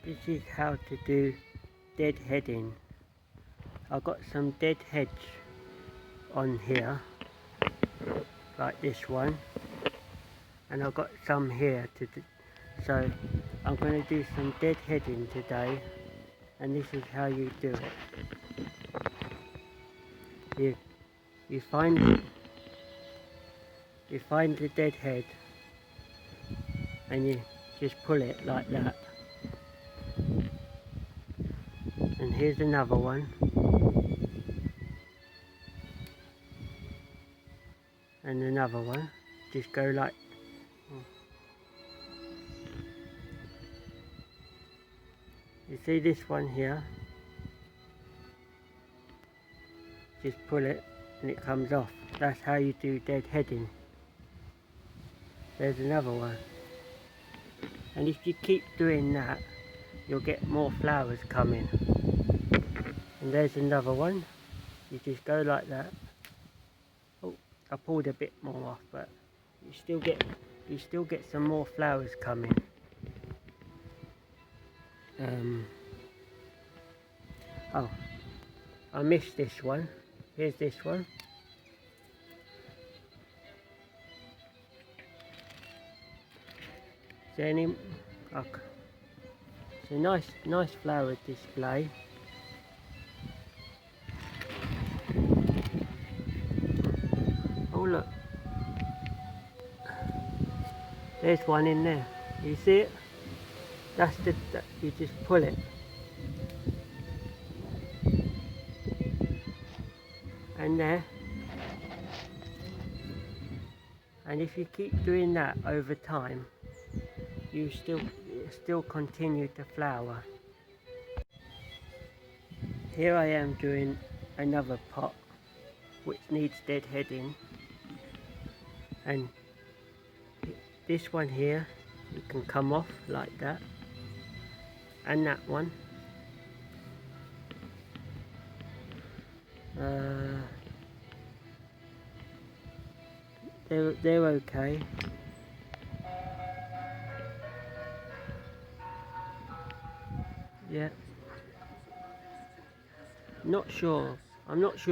This is how to do deadheading. I've got some dead heads on here, like this one, and I've got some here to do. So I'm going to do some deadheading today, and this is how you do it. You find the dead head, and you just pull it like that. And here's another one. And another one. Just go like... You see this one here? Just pull it and it comes off. That's how you do deadheading. There's another one. And if you keep doing that, you'll get more flowers coming. And there's another one. You just go like that. Oh, I pulled a bit more off, but you still get some more flowers coming. Oh, I missed this one. Here's this one. Is there any? Oh, it's a nice flower display. Oh look, there's one in there. You see it? That's you just pull it. And there. And if you keep doing that over time, you still continue to flower. Here I am doing another pot which needs deadheading, and this one here you can come off like that, and that one. They're okay. Yeah. I'm not sure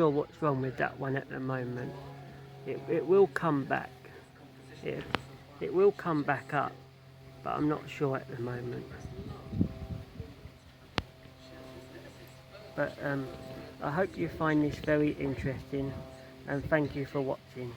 what's wrong with that one at the moment. It will come back. It will come back up, but I'm not sure at the moment. But I hope you find this very interesting, and thank you for watching.